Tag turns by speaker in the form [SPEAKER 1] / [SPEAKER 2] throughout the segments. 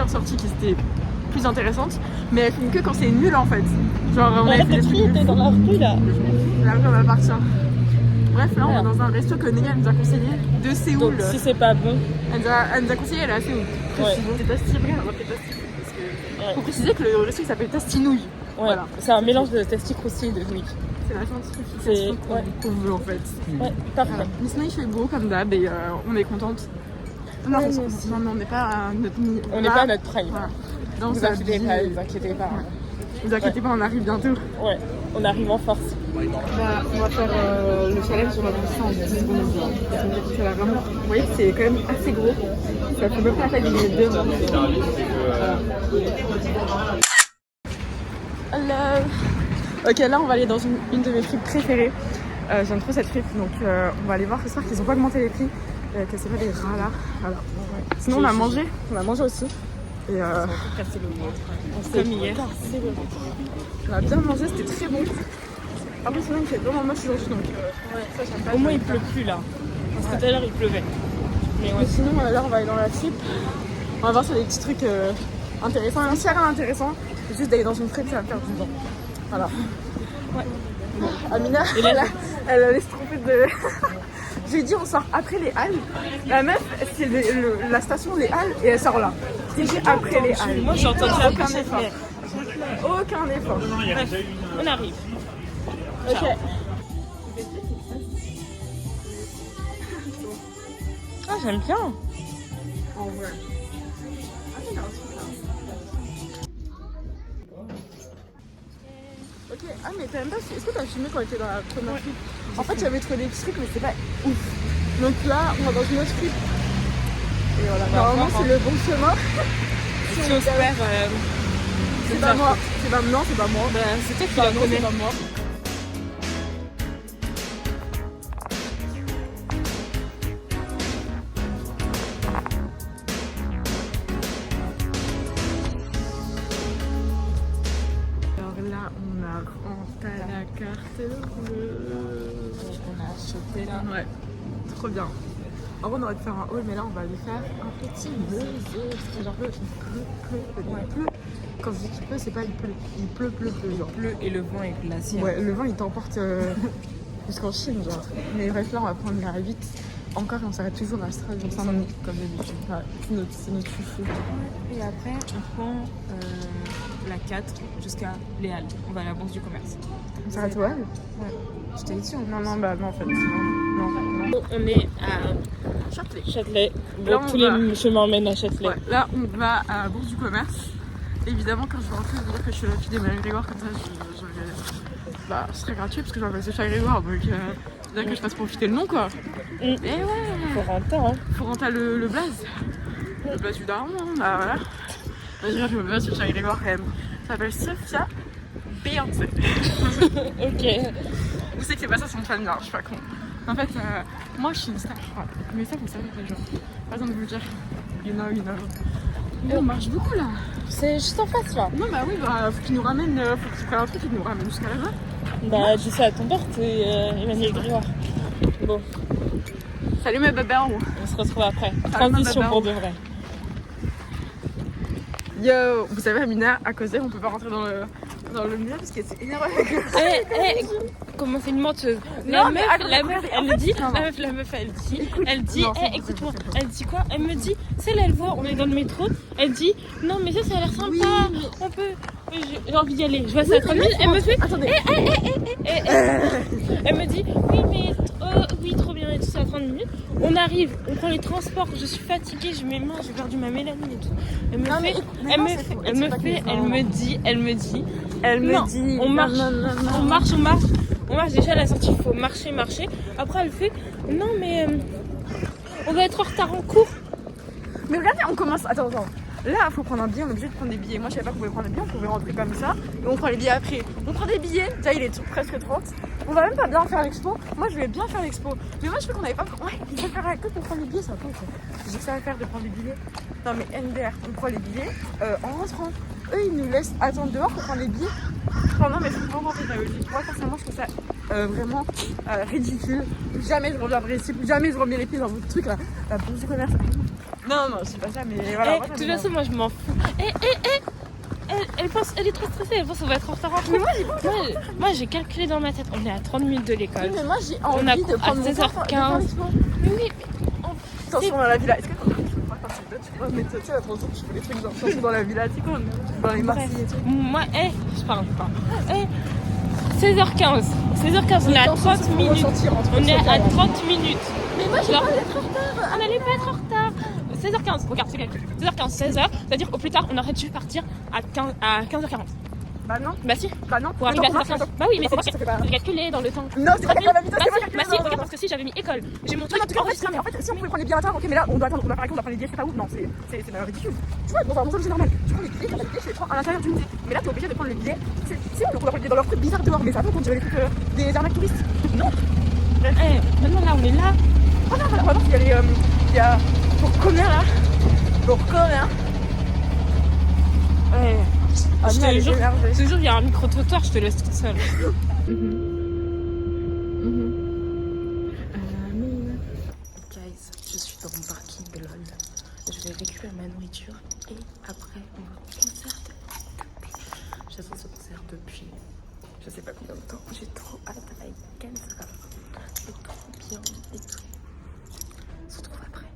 [SPEAKER 1] plusieurs sorties qui étaient plus intéressantes, mais elles filment que quand c'est nul en fait. Genre on
[SPEAKER 2] Arrête de crier, t'es dans la rue là.
[SPEAKER 1] La rue on va partir. Bref, là on va dans un resto que Néa nous a conseillé de Séoul.
[SPEAKER 2] Donc si c'est pas bon.
[SPEAKER 1] Elle nous a conseillé, elle est à Séoul.
[SPEAKER 2] Ouais.
[SPEAKER 1] C'est Tasty, après on va appeler Tasty. Parce que... Faut préciser que le resto il s'appelle Tasty Nouille.
[SPEAKER 2] Ouais,
[SPEAKER 1] voilà.
[SPEAKER 2] C'est un mélange de testi croustille et de nouilles.
[SPEAKER 1] C'est la gentrification qu'on veut en fait.
[SPEAKER 2] Ouais, parfait.
[SPEAKER 1] Voilà. Mais sinon il fait beau comme d'hab et on est contente. Non, on n'est pas à notre niveau.
[SPEAKER 2] On n'est pas à notre prime.
[SPEAKER 1] Voilà. Non,
[SPEAKER 2] Vous inquiétez pas, vous inquiétez pas.
[SPEAKER 1] Vous inquiétez pas, on arrive bientôt.
[SPEAKER 2] Ouais, on arrive en force.
[SPEAKER 1] On va faire le challenge, on va faire ça en 10 secondes. Ça va vraiment... Vous voyez, c'est quand même assez gros. Ça fait même pas la taille d'une deux. Hello. Ok, là on va aller dans une de mes fripes préférées. J'aime trop cette fripe, donc on va aller voir ce soir qu'ils ont pas augmenté les prix. Que c'est pas des rats là. Voilà. Sinon on a mangé aussi. Et
[SPEAKER 2] On s'est hier.
[SPEAKER 1] On a bien mangé, c'était très bon. Après sinon il fait vraiment moche aujourd'hui, donc ça j'aime pas.
[SPEAKER 2] Au moins il pleut plus là. Parce que tout à l'heure il pleuvait.
[SPEAKER 1] Mais sinon là on va aller dans la fripe. On va voir s'il y a des petits trucs intéressants. S'il n'y a rien d'intéressant, c'est juste d'aller dans une fripe, ça va me faire du vent. Voilà.
[SPEAKER 2] Ouais.
[SPEAKER 1] Bon, Amina, elle laisse tromper de... Je lui ai dit on sort après les Halles. La meuf, c'est la station Les Halles et elle sort là. C'est après les Halles.
[SPEAKER 2] Moi j'ai entendu
[SPEAKER 1] aucun effort. Aucun effort.
[SPEAKER 2] Bref, on arrive.
[SPEAKER 1] Ok.
[SPEAKER 2] Ciao. Ah j'aime bien.
[SPEAKER 1] En vrai. Ok, ah mais t'as même pas... Est-ce que t'as filmé quand t'étais dans la première fripe? En fait j'avais trouvé des petits trucs mais c'est pas ouf. Donc là on va dans une autre fripe. Et voilà, normalement c'est le bon chemin.
[SPEAKER 2] Si on se perd,
[SPEAKER 1] c'est pas moi. C'est pas moi.
[SPEAKER 2] Bah, c'est toi qui la connais.
[SPEAKER 1] C'est pas moi. On a rentré la carte bleue.
[SPEAKER 2] On a acheté là.
[SPEAKER 1] Ouais, trop bien. En vrai, on aurait pu faire un haul, mais là, on va aller faire un petit buzz. Parce que genre, il pleut. Quand je dis qu'il pleut, c'est pas il pleut. Il pleut, genre.
[SPEAKER 2] Il pleut et le vent est glacial.
[SPEAKER 1] Ouais, le vent, il t'emporte jusqu'en Chine, genre. Mais bref, là, on va prendre la 8. Encore, on s'arrête toujours à Strasbourg, Saint-Denis, comme d'habitude. Ouais, c'est notre chouchou.
[SPEAKER 2] Et après, on prend la 4 jusqu'à les Halles. On va à la Bourse du Commerce.
[SPEAKER 1] On s'arrête où, elle?
[SPEAKER 2] Ouais. Je t'ai dit,
[SPEAKER 1] Non, en fait. Non.
[SPEAKER 2] On est à
[SPEAKER 1] Châtelet.
[SPEAKER 2] Bon, tous les chemins mènent à Châtelet.
[SPEAKER 1] Ouais, là, on va à Bourse du Commerce. Évidemment, quand je vais rentrer, je vais dire que je suis la fille d'Emmanuel Grégoire, comme ça, ce serait gratuit parce que je m'appelle Sophia Grégoire, donc c'est bien que je fasse profiter le nom, quoi. Et ouais, Forentin le blaze. Le blaze du daron, hein. Bah voilà. Je me blaze Sophia Grégoire quand même. Ça s'appelle Sophia Beyoncé.
[SPEAKER 2] Ok.
[SPEAKER 1] Vous savez que c'est pas ça son fan, je suis pas con. En fait, moi je suis une star, mais ça vous savez déjà. Pas besoin de vous le dire. You know. Et on marche beaucoup là.
[SPEAKER 2] C'est juste en face là.
[SPEAKER 1] Non, bah oui, faut qu'il nous ramène, faut qu'il prenne un truc et qu'il nous ramène jusqu'à là-bas.
[SPEAKER 2] Bah, dis ça à ton père, c'est Emmanuel Grégoire. Bon.
[SPEAKER 1] Salut mes bébés en haut.
[SPEAKER 2] On se retrouve après. Transition pour de vrai.
[SPEAKER 1] Yo, vous savez, Amina, à cause d'elle, on peut pas rentrer dans le mur parce qu'elle s'est énervée avec le...
[SPEAKER 2] Comment c'est une menteuse?
[SPEAKER 1] La
[SPEAKER 2] meuf, elle me dit, elle dit, écoute-moi, elle dit quoi? Elle me dit, c'est là, elle voit, on est dans le métro, elle dit, non mais ça a l'air sympa, oui, on peut, j'ai envie d'y aller, je vois ça à 30 minutes, elle me fait, attendez, elle me dit, oui mais, oui trop bien et tout ça à 30 minutes, on arrive, on prend les transports, je suis fatiguée, j'ai mes mains, j'ai perdu ma mélanine et tout, elle me dit, on marche déjà à la sortie, il faut marcher. Après elle fait, non mais on va être en retard en cours.
[SPEAKER 1] Mais regardez, on commence, attends. Là, il faut prendre un billet, on est obligé de prendre des billets. Moi, je savais pas qu'on pouvait prendre des billets, on pouvait rentrer comme ça. Et on prend les billets après. On prend des billets, déjà il est presque 30. On va même pas bien faire l'expo. Moi, je vais bien faire l'expo. Mais moi, je fais qu'on avait pas. Ouais, il faut faire la queue pour prendre les billets, ça va pas. J'ai dit que ça va faire de prendre des billets. Non, mais NDR, on prend les billets en rentrant. Eux, ils nous laissent attendre dehors pour prendre les billets. Enfin, non, mais c'est vraiment pédagogique. Moi, personnellement, je trouve ça vraiment ridicule. Jamais je reviendrai ici, jamais je remets les pieds dans votre truc là. La Bourse du Commerce. Non, je dis pas ça, mais voilà.
[SPEAKER 2] De toute façon, moi je m'en fous. Elle est trop stressée, elle pense qu'on va être en retard.
[SPEAKER 1] Mais moi j'ai pas
[SPEAKER 2] moi j'ai calculé dans ma tête, on est à 30 minutes de l'école.
[SPEAKER 1] mais moi j'ai envie de prendre
[SPEAKER 2] à 16h15. Mais oui,
[SPEAKER 1] attention dans la villa, est-ce que tu peux mettre ça pour que je fais des trucs dans la villa, tu sais quoi, dans les Marseillais et tout.
[SPEAKER 2] Moi, je parle pas. 16h15, on est à 30 minutes. On est à 30 minutes.
[SPEAKER 1] Mais moi j'ai pas envie d'être en retard.
[SPEAKER 2] On n'allait pas être en retard. 16h15, regarde, c'est calcul. 16h15, 16h, c'est-à-dire au plus tard, on aurait dû partir à 15h40.
[SPEAKER 1] Bah non.
[SPEAKER 2] Bah si.
[SPEAKER 1] Bah non.
[SPEAKER 2] Pour arriver à 16h15. Bah oui, mais c'est
[SPEAKER 1] pas
[SPEAKER 2] calculé dans le temps.
[SPEAKER 1] Non, c'est pas calculé, c'est pas calculé.
[SPEAKER 2] Bah si, regarde, parce que si j'avais mis école, j'ai mon truc.
[SPEAKER 1] Non, mais en fait, si on pouvait prendre les billets à retard, ok, mais là, on doit attendre, on doit prendre les billets, c'est pas où. Non, c'est ridicule. Tu vois, dans un c'est normal. Tu prends les billets, je les prends à l'intérieur du musée. Mais là, t'es obligé de prendre les billets. Si, on doit prendre les billets dans leur truc bizarre dehors, mais ça va quand tu veux les trucs des arnaques touristes. Non.
[SPEAKER 2] Maintenant là, on est là.
[SPEAKER 1] Oh non, on va voir s'il y a les. Il y a. Pour combien là? Pour combien?
[SPEAKER 2] Ouais. Je te jure, il y a un micro-trottoir, je te laisse toute seule. Guys, je suis dans mon parking de LOL. Je vais récupérer ma nourriture et après on va au concert de P. J'attends ce concert depuis je sais pas combien de temps. J'ai trop hâte avec Kenza. C'est trop bien et tout. On se retrouve après.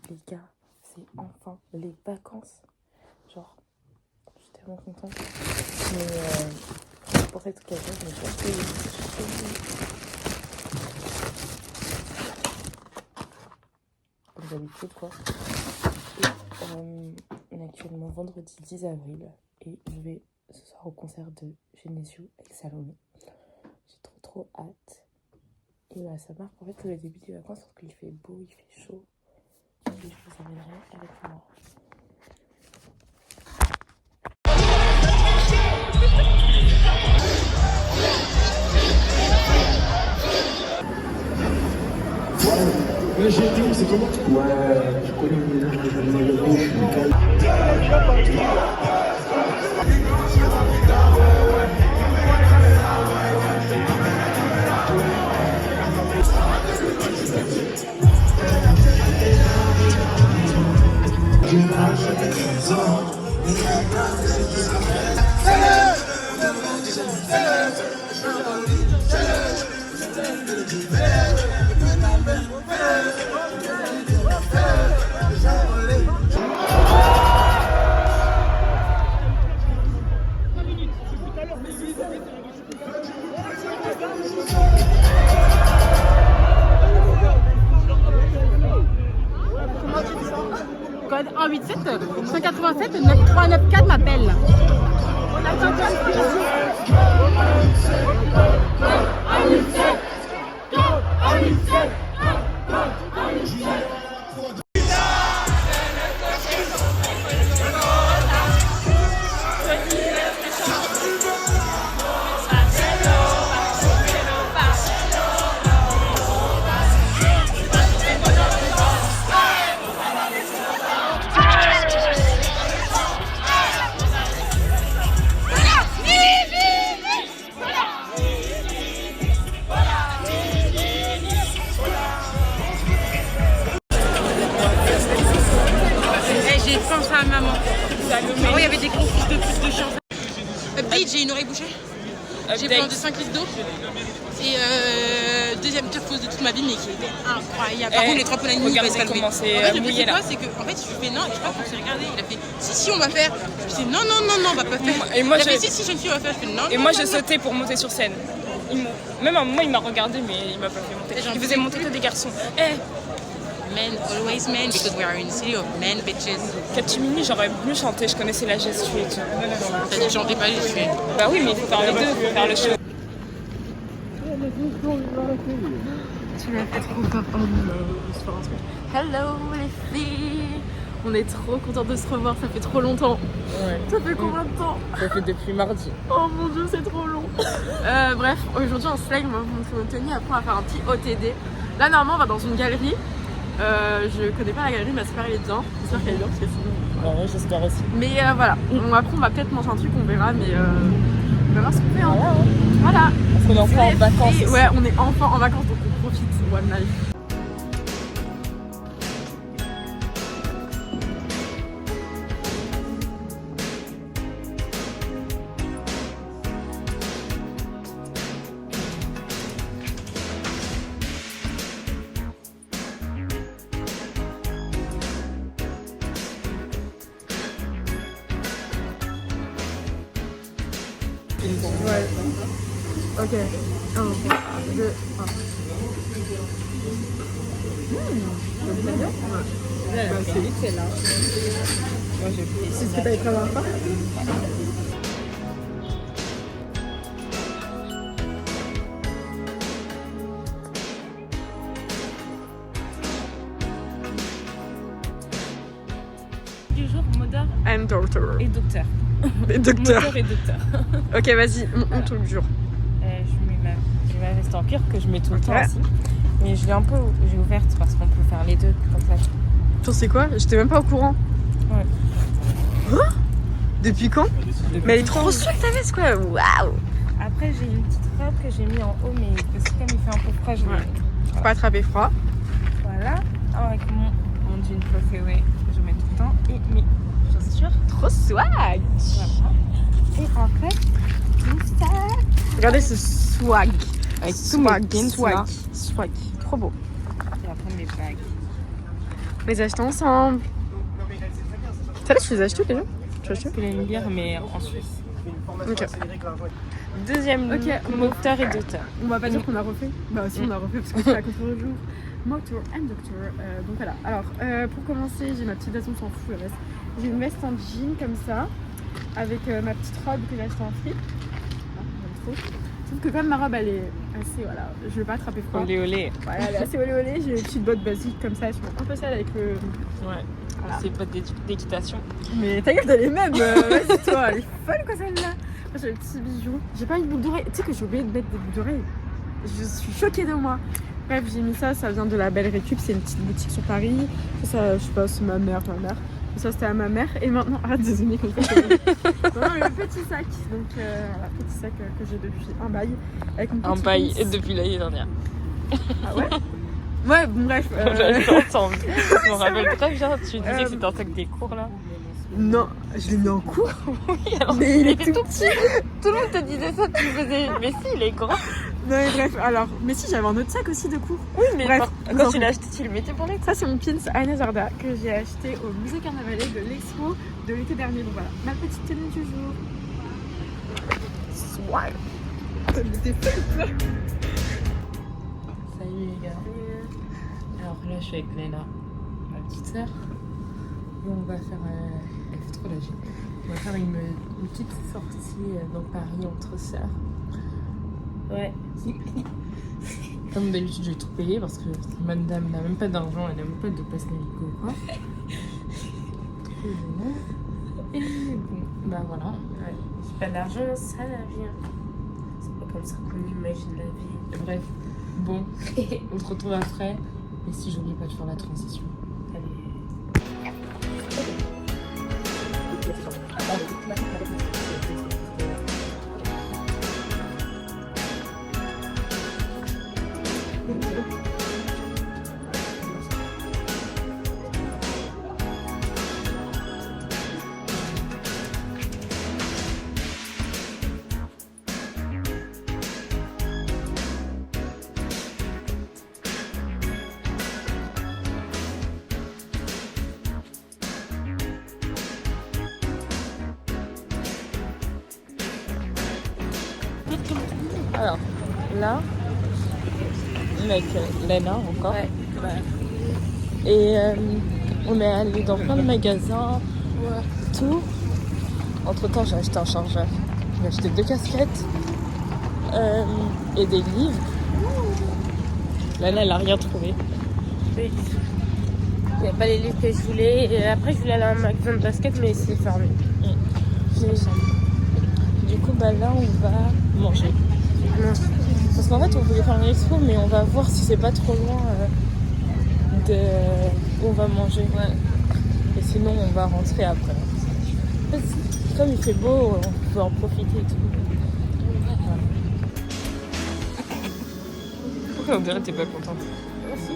[SPEAKER 2] Les gars, c'est enfin les vacances. Genre, je suis tellement contente. Mais pour cette occasion, je me suis acheté comme d'habitude quoi. Et on est actuellement vendredi 10 avril et je vais ce soir au concert de Genesio avec Salomé. J'ai trop hâte. Et voilà, ça marque en fait le début des vacances parce qu'il fait beau, il fait chaud. Et je vous amènerai avec moi.
[SPEAKER 3] Ouais, j'ai dit, c'est comment? Ouais, je connais le mélange de la gauche, je suis calme.
[SPEAKER 4] Code 187 187 9394 m'appelle. J'ai pensé à maman. Avant, il y avait des gros fils de pute de chiens. Update, j'ai une oreille bouchée. J'ai planté 5 litres d'eau. Et deuxième pire pause de toute ma vie, mais qui était incroyable. Par contre, les 3 points
[SPEAKER 2] Regardez comment c'est mouillé là.
[SPEAKER 4] C'est que, en fait, je lui fais non, et je crois qu'on s'est regardé. Il a fait si, on va faire. Je fais non, on va pas faire.
[SPEAKER 2] Et moi,
[SPEAKER 4] il a fait si, jeune fille, on va faire. Je fais non.
[SPEAKER 2] Et moi, j'ai sauté pour monter sur scène. Même à un moment, il m'a regardé, mais il m'a pas fait monter. Il faisait monter que des garçons.
[SPEAKER 4] men, always men, because we are in a city of men, bitches.
[SPEAKER 2] Catimini, j'aurais mieux chanté, je connaissais la gestu et tout.
[SPEAKER 4] T'as dit chanter pas, je suis.
[SPEAKER 2] Bah oui, mais il faut faire les deux, il faut faire le show.
[SPEAKER 1] Tu m'as fait trop peur. Oh non, hello les filles. On est trop contents de se revoir, ça fait trop longtemps.
[SPEAKER 2] Ouais.
[SPEAKER 1] Ça fait combien de temps?
[SPEAKER 2] Ça fait depuis mardi.
[SPEAKER 1] Oh mon dieu, c'est trop long. Bref, aujourd'hui on se lève, on va montrer notre tenue, après on va faire un petit OTD. Là normalement on va dans une galerie. Je connais pas la galerie, mais j'espère qu'elle est bien. J'espère qu'elle est bien parce que sinon...
[SPEAKER 2] Ouais, j'espère aussi.
[SPEAKER 1] Mais voilà, après on va peut-être manger un truc, on verra, mais on va voir ce qu'on fait. Hein. Voilà.
[SPEAKER 2] Parce qu'on est enfin en vacances.
[SPEAKER 1] Et, ouais, on est enfin en vacances, donc on profite. One life. Ouais. Ok. 1, 2, 1.
[SPEAKER 2] C'est vite fait là. Moi j'ai pris.
[SPEAKER 1] C'est ce que t'avais pris la dernière fois?
[SPEAKER 2] Du jour, modeur
[SPEAKER 1] And doctor.
[SPEAKER 2] et docteur.
[SPEAKER 1] Et docteur.
[SPEAKER 2] Modeur et docteur.
[SPEAKER 1] Ok, vas-y, on te le jure.
[SPEAKER 2] J'ai ma veste en cuir que je mets tout le temps
[SPEAKER 1] Ouais.
[SPEAKER 2] aussi. Mais je l'ai un peu ouverte parce qu'on peut faire les deux comme ça.
[SPEAKER 1] Toi, c'est quoi? J'étais même pas au courant.
[SPEAKER 2] Ouais.
[SPEAKER 1] Hein? Depuis quand? Mais elle est trop chouette ta veste, quoi. Waouh!
[SPEAKER 2] Après, j'ai une petite robe que j'ai mis en haut, mais parce que comme il fait un peu froid, je l'ai.
[SPEAKER 1] Ouais. Faut pas attraper froid.
[SPEAKER 2] Voilà. Avec mon jean préféré que je mets tout le temps et mes chaussures.
[SPEAKER 1] Trop swag!
[SPEAKER 2] Voilà. Et en fait, tout ça.
[SPEAKER 1] Regardez ce swag.
[SPEAKER 2] Avec tous mes
[SPEAKER 1] Swag,
[SPEAKER 2] pins,
[SPEAKER 1] swag,
[SPEAKER 2] là.
[SPEAKER 1] swag. Trop beau.
[SPEAKER 2] Et après mes bagues.
[SPEAKER 1] On les a achetés ensemble. Ça là, tu les as achetés déjà? Tu as acheté?
[SPEAKER 2] Je peux les lire, mais en Suisse.
[SPEAKER 1] Ok.
[SPEAKER 2] Deuxième
[SPEAKER 1] Ok.
[SPEAKER 2] moteur et docteur.
[SPEAKER 1] On va pas dire qu'on a refait. Bah si on a refait parce que c'est à contre-jour. Motor and Doctor. Donc voilà. Alors pour commencer, j'ai ma petite veste, on s'en fout le reste. J'ai une veste en jean comme ça, avec ma petite robe que j'ai achetée en slip. Ah, j'aime trop. Sauf que comme ma robe elle est assez voilà, je vais pas attraper froid.
[SPEAKER 2] Olé olé.
[SPEAKER 1] Voilà, elle est assez olé olé. J'ai des petites bottes basiques comme ça, elles sont un peu sales avec le.
[SPEAKER 2] Ouais.
[SPEAKER 1] Voilà.
[SPEAKER 2] C'est pas d'équitation.
[SPEAKER 1] Mais ta gueule t'as les mêmes. Vas-y toi, elle est folle quoi celle-là. Moi j'ai des petits bijoux. J'ai pas une boucle d'oreille. Tu sais que j'ai oublié de mettre des boucles d'oreilles. Je suis choquée de moi. Bref, j'ai mis ça, ça vient de la Belle Récup, c'est une petite boutique sur Paris. Ça, je sais pas, c'est ma mère. Et ça, c'était à ma mère. Et maintenant, arrête de zoomer comme ça. Maintenant, le petit sac. Donc, voilà, petit sac que j'ai depuis un bail. Avec une
[SPEAKER 2] Un
[SPEAKER 1] petite
[SPEAKER 2] bail
[SPEAKER 1] pince.
[SPEAKER 2] depuis l'année dernière.
[SPEAKER 1] Ah ouais? Ouais, bon, bref.
[SPEAKER 2] J'habite ensemble. Je me rappelle très bien, tu disais que c'était un sac des cours là.
[SPEAKER 1] Non, je l'ai mis en cours.
[SPEAKER 2] Oui, alors
[SPEAKER 1] Mais il est tout petit.
[SPEAKER 2] Tout le monde te disait ça, tu faisais. Mais si, il est grand.
[SPEAKER 1] Non, mais bref, alors. Mais si, j'avais un autre sac aussi de cours.
[SPEAKER 2] Oui, mais
[SPEAKER 1] Bref,
[SPEAKER 2] quand tu l'as acheté, tu le mettais pour les.
[SPEAKER 1] Ça, c'est mon pins Anna Zarda que j'ai acheté au musée Carnavalet de l'Expo de l'été dernier. Donc voilà, ma petite tenue du jour. Swag. T'es fait ou quoi?
[SPEAKER 2] Salut les gars. Alors là, je suis avec Léna, ma petite sœur. Et on va faire. Elle fait trop l'âge. On va faire une petite sortie dans Paris entre sœurs. Ouais. Comme d'habitude, je vais tout payer parce que madame n'a même pas d'argent, elle n'a même pas de passe Navigo ou quoi. Et bon, bah voilà. Ouais. J'ai pas d'argent, ça n'a rien. C'est pas comme ça qu'on imagine la vie. Bref, bon, on se retrouve après. Et si j'oublie pas de faire la transition. Allez. Alors, là, avec Léna encore. Ouais, Et on est allé dans plein de magasins, tout. Entre temps, j'ai acheté un chargeur. J'ai acheté 2 casquettes et des livres. Lana, elle a rien trouvé. Il n'y a pas les livres que je voulais. Et après, je voulais aller à un magasin de basket, mais c'est fermé. Du coup, là, on va manger. Parce qu'en fait, on voulait faire une expo, mais on va voir si c'est pas trop loin de où on va manger. Ouais. Et sinon, on va rentrer après. Comme il fait beau, on peut en profiter et tout. Voilà. Pourquoi on dirait que t'es pas contente? Merci.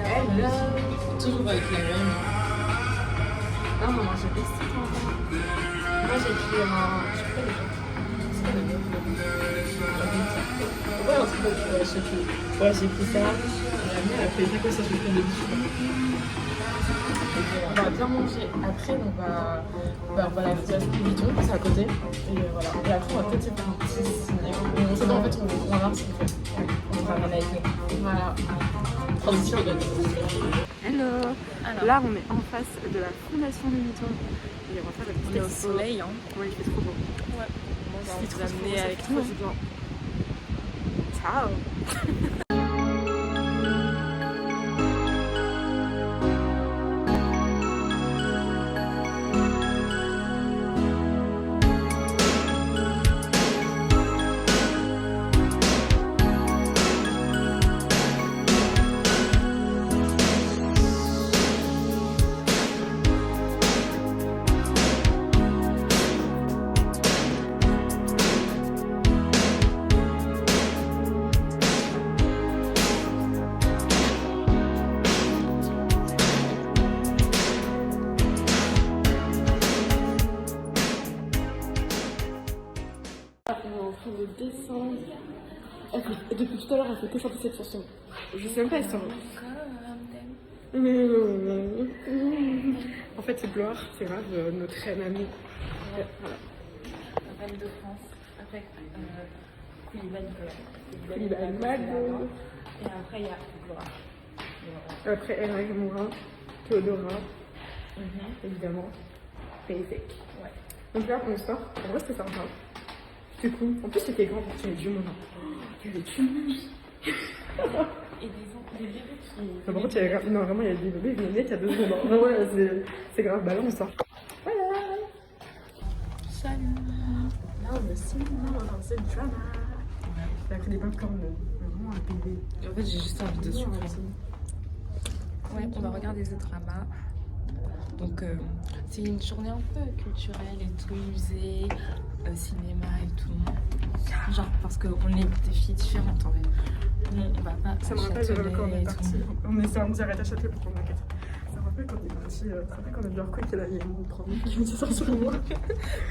[SPEAKER 2] Hello. Toujours avec la même.
[SPEAKER 1] Non, on va manger des steaks. Moi, j'ai pris un. Je sais pas les gens. C'est quoi le nom? Ouais, un truc comme ça, je sais plus.
[SPEAKER 2] Ouais, j'ai pris ça.
[SPEAKER 1] La mienne, elle fait quoi ça, je fais des biscuits. On va bien manger. Après, on va la fondation du Vuitton, c'est à côté. Et voilà. Et après, on va peut-être faire un petit ciné. On sait pas, en fait, on va voir ce qu'on fait. On se ramène avec nous. Voilà. Hello. Alors. Là, on est en face de la fondation du Vuitton. Et on va faire la petite expo.
[SPEAKER 2] Au soleil, hein.
[SPEAKER 1] Ouais, il fait trop beau.
[SPEAKER 2] Ouais. On va vous amener avec
[SPEAKER 1] nous. Ciao. De descendre. Depuis tout à l'heure, elle fait que chanter cette chanson. Je sais même pas, elle sort. En fait, c'est Gloire, c'est grave, notre reine amie. Voilà.
[SPEAKER 2] La reine de France. Après,
[SPEAKER 1] Koulibaly Mago.
[SPEAKER 2] Et après, il y a Gloire.
[SPEAKER 1] Après, Hervé Morin, Théodora, évidemment, Basic. Ouais. Donc là, on sort. En vrai, c'était sympa. Du coup, en plus, c'était grand, il y avait du monde. Il y avait du monde.
[SPEAKER 2] Et des bébés qui.
[SPEAKER 1] Par contre, il y avait non, vraiment, il y a des bébés, ils venaient il y a 2 secondes. Vraiment, c'est grave. Bah là, on sort. Voilà.
[SPEAKER 2] Salut.
[SPEAKER 1] Là, on est cinéma, on va danser le drama. Il a pris des popcorn, vraiment un bébé.
[SPEAKER 2] En fait, j'ai juste envie de sucre. Ouais, on va regarder ce drama. Donc, c'est une journée un peu culturelle et tout, musée, cinéma et tout. Genre, parce qu'on est des filles différentes en fait. Non, on va pas.
[SPEAKER 1] Ça me rappelle quand on est parti. On est arrêté à Châtelet pour prendre la quête. Ça me rappelle quand on est parti. Ça me rappelle quand on a vu leur quoi qu'il y a mon prof qui me dit ça sur moi.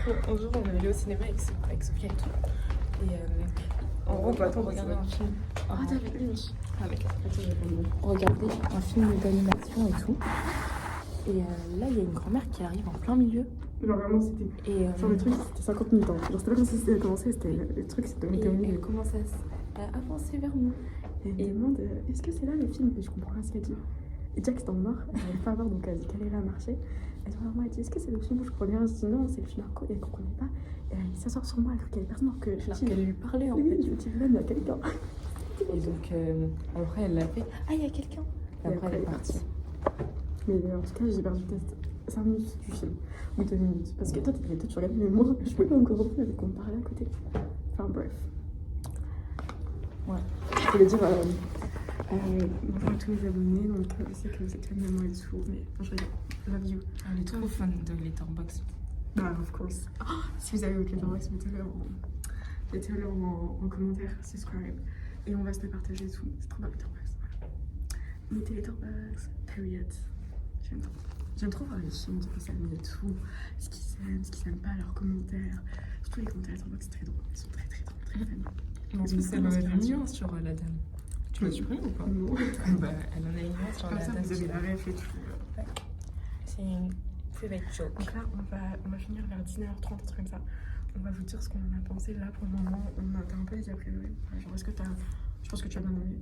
[SPEAKER 2] Un jour, on est allé au cinéma avec Sophia et tout. Et
[SPEAKER 1] en gros, on peut attendre.
[SPEAKER 2] Regarder un film.
[SPEAKER 1] Ah, t'avais une.
[SPEAKER 2] Regarder un film d'animation et tout. Et là, il y a une grand-mère qui arrive en plein milieu.
[SPEAKER 1] Genre vraiment, c'était.
[SPEAKER 2] Et
[SPEAKER 1] genre le truc, c'était 50 minutes. Genre, c'était pas comme si c'était commencé, c'était le truc, c'était au milieu.
[SPEAKER 2] Elle commence à avancer vers nous.
[SPEAKER 1] Et elle demande est-ce que c'est là le film? Et je comprends pas ce qu'elle dit. Et Jack, c'est dans le noir, elle n'arrive pas à voir, donc elle dit qu'elle est là à marcher. Elle dit est-ce que c'est le film où je comprenais rien? Je dis non, c'est le film Arco, et elle comprenait pas. Et elle s'asseoir sur moi, elle croit qu'il y avait personne, alors que je dis qu'elle lui parlait en fait. Je dis même, il y a quelqu'un.
[SPEAKER 2] Et donc, après, elle l'a fait. Ah, il y a quelqu'un. Et après, elle est partie.
[SPEAKER 1] Mais en tout cas, j'ai perdu peut-être 5 minutes du film, ou 2 minutes. Parce que toi, tu regardais, mais moi, je pouvais pas encore reprendre avec qu'on me parlait à côté. Enfin, bref. Ouais. Je voulais dire, bonjour à tous mes abonnés, donc je sais que vous êtes fan de moi et tout, mais enfin, je veux dire, love you.
[SPEAKER 2] Elle est trop fan de Letterboxd.
[SPEAKER 1] Bah, of course. Oh, si vous avez votre Letterboxd, mettez-le en commentaire, subscribe. Et on va se le partager et tout. C'est trop bien, Letterboxd. Mettez Letterboxd, period. J'aime trop voir les films, les amis et tout, ce qu'ils aiment pas, leurs commentaires. Surtout les commentaires Letterboxd, c'est très drôle. Ils sont très drôles, très fun.
[SPEAKER 2] Non, c'est une nuance sur la dame. Tu l'as supprimé ou pas?
[SPEAKER 1] Non.
[SPEAKER 2] Bah, elle en a une nuance sur la dame.
[SPEAKER 1] Vous avez la ref et tout.
[SPEAKER 2] C'est une private joke.
[SPEAKER 1] Donc là, on va finir vers 19h30, un truc comme ça. on va vous dire ce qu'on en a pensé. Là, pour le moment, on a un peu des a priori. Genre, est-ce que t'as... Je pense que tu as bien aimé.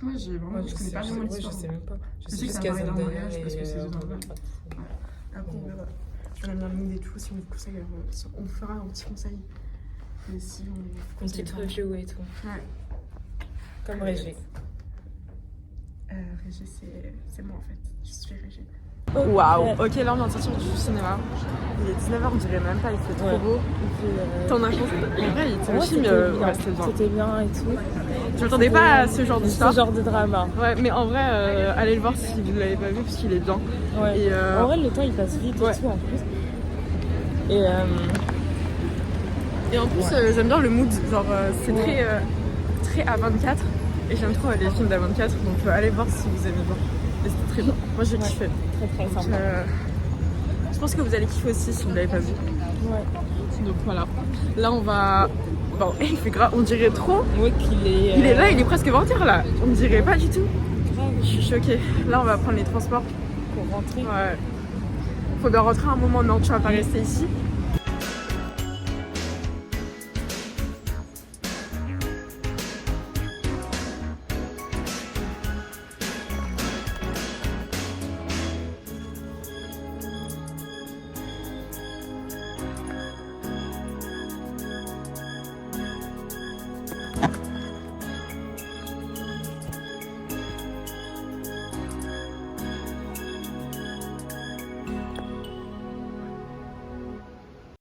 [SPEAKER 1] Moi, j'ai vraiment... je connais pas vraiment l'histoire.
[SPEAKER 5] Je sais même pas.
[SPEAKER 1] Je sais que ça parlait d'un mariage parce que c'est The Normal. Après, on verra. Je vais bien le mood et tout. Si on vous conseille, on vous fera un petit conseil. Mais si on vous
[SPEAKER 5] Une
[SPEAKER 1] conseille
[SPEAKER 5] petite
[SPEAKER 1] pas.
[SPEAKER 5] review et tout.
[SPEAKER 1] Ouais.
[SPEAKER 5] Comme Régé.
[SPEAKER 1] Régé, c'est moi en fait. Je suis Régé. Waouh, ok, là on vient de sortir du cinéma. Il est 19h, on dirait même pas, il fait trop beau. T'en as pensé? En vrai, le film, ouais, c'était bien.
[SPEAKER 2] C'était bien et tout.
[SPEAKER 1] Je m'attendais pas à ce genre d'histoire.
[SPEAKER 2] Ce genre de drama.
[SPEAKER 1] Ouais, mais en vrai, allez le voir si vous ne l'avez pas vu parce qu'il est bien.
[SPEAKER 2] Ouais.
[SPEAKER 1] Et
[SPEAKER 2] En vrai, le temps il passe vite
[SPEAKER 1] ouais.
[SPEAKER 2] et tout en plus.
[SPEAKER 1] Et en plus, j'aime bien le mood, genre c'est très A24 et j'aime trop les films d'A24, donc allez voir si vous aimez bien. Et c'était très bien. Moi j'ai kiffé.
[SPEAKER 2] Très
[SPEAKER 1] Donc,
[SPEAKER 2] sympa.
[SPEAKER 1] je pense que vous allez kiffer aussi si vous ne l'avez pas vu.
[SPEAKER 2] Ouais.
[SPEAKER 1] Donc voilà. Là on va. Bon, il fait grave, on dirait trop.
[SPEAKER 2] Oui, qu'il est.
[SPEAKER 1] Il est là, il est presque 20h là. On ne dirait pas du tout. Je suis choquée. Là on va prendre les transports.
[SPEAKER 2] Pour rentrer.
[SPEAKER 1] Ouais. Faut bien rentrer un moment, non, tu vas pas rester ici.